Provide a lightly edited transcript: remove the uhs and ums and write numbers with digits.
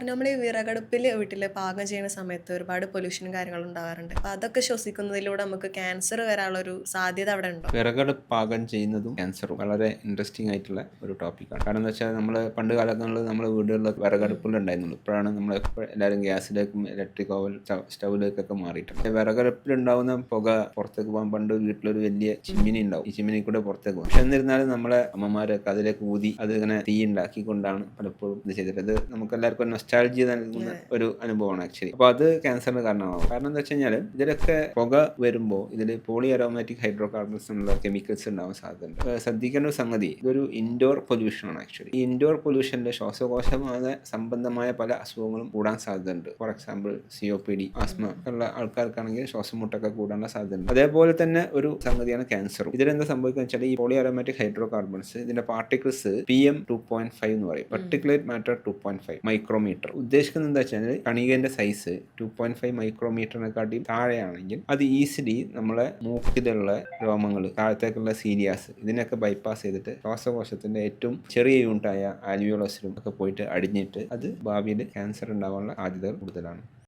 നമ്മൾ ഈ വിറകടുപ്പിൽ വീട്ടിൽ പാകം ചെയ്യുന്ന സമയത്ത് ഒരുപാട് പൊല്യൂഷനും കാര്യങ്ങളും ഉണ്ടാവാറുണ്ട്. അപ്പോൾ അതൊക്കെ ശ്വസിക്കുന്നതിലൂടെ നമുക്ക് ക്യാൻസർ വരാനുള്ള ഒരു സാധ്യത അവിടെ ഉണ്ടോ? വിറകടുപ്പ് പാകം ചെയ്യുന്നതും ക്യാൻസറും വളരെ ഇൻട്രസ്റ്റിംഗ് ആയിട്ടുള്ള ഒരു ടോപ്പിക്കാണ്. കാരണം എന്താ വെച്ചാൽ നമ്മൾ പണ്ട് കാലങ്ങളിൽ നമ്മുടെ വീടുകളിൽ വിറകടുപ്പുകൾ ഉണ്ടായിരുന്നുള്ളൂ. ഇപ്പോഴാണ് നമ്മൾ എല്ലാവരും ഗ്യാസിലേക്കും ഇലക്ട്രിക് ഓവൻ സ്റ്റൗവിലേക്കൊക്കെ മാറിയിട്ടുണ്ട്. വിറകടുപ്പിലുണ്ടാവുന്ന പുക പുറത്തേക്ക് പോകാൻ പണ്ട് വീട്ടിലൊരു വലിയ ചിമ്മിനി ഉണ്ടാവും. ഈ ചിമ്മിനി കൂടെ പുറത്തേക്ക് പോകും. പക്ഷെ എന്നിരുന്നാലും നമ്മളെ അമ്മമാരൊക്കെ അതിലേക്ക് ഊതി അത് ഇങ്ങനെ തീ ഉണ്ടാക്കിക്കൊണ്ടാണ് പലപ്പോഴും ഇത് ചെയ്തിട്ട്. അത് നമുക്ക് എല്ലാവർക്കും നൊസ്റ്റാൾജിയ നൽകുന്ന ഒരു അനുഭവമാണ് ആക്ച്വലി. അപ്പോൾ അത് ക്യാൻസറിന് കാരണമാകും. കാരണം എന്താ വെച്ച് കഴിഞ്ഞാൽ ഇതിലൊക്കെ പുക വരുമ്പോൾ ഇതിൽ പോളി അരോമാറ്റിക് ഹൈഡ്രോ കാർബൺസ് എന്നുള്ള കെമിക്കൽസ് ഉണ്ടാവാൻ സാധ്യതയുണ്ട്. ശ്രദ്ധിക്കേണ്ട ഒരു സംഗതി, ഇതൊരു ഇൻഡോർ പൊല്യൂഷൻ ആണ് ആക്ച്വലി. ഈ ഇൻഡോർ പൊല്യൂഷനിൽ ശ്വാസകോശമായ സംബന്ധമായ പല അസുഖങ്ങളും കൂടാൻ സാധ്യതയുണ്ട്. ഫോർ എക്സാമ്പിൾ COPD, ആസ്മ ഉള്ള ആൾക്കാർക്കാണെങ്കിൽ ശ്വാസം മുട്ടൊക്കെ കൂടാനുള്ള സാധ്യതയുണ്ട്. അതേപോലെ തന്നെ ഒരു സംഗതിയാണ് ക്യാൻസറും. ഇതിലെന്താ സംഭവിക്കുക വെച്ചാൽ ഈ പോളി അരോമാറ്റിക് ഹൈഡ്രോ കാർബൺസ് ഇതിന്റെ പാർട്ടിക്കിൾസ് PM2.5 എന്ന് പറയും. Particulate matter 2.5 micrometre. ഉദ്ദേശിക്കുന്നത് എന്താ വെച്ചാൽ കണികന്റെ സൈസ് 2.5 മൈക്രോമീറ്ററിനെക്കാട്ടി താഴെയാണെങ്കിൽ അത് ഈസിലി നമ്മളെ മൂക്കിലുള്ള രോമങ്ങൾ, താഴത്തേക്കുള്ള സീരിയാസ്, ഇതിനൊക്കെ ബൈപ്പാസ് ചെയ്തിട്ട് ശ്വാസകോശത്തിന്റെ ഏറ്റവും ചെറിയ യൂണിറ്റായ ആൽവിയോളസിലും ഒക്കെ പോയിട്ട് അടിഞ്ഞിട്ട് അത് ഭാവിയിൽ ക്യാൻസർ ഉണ്ടാവാനുള്ള സാധ്യതകൾ കൂടുതലാണ്.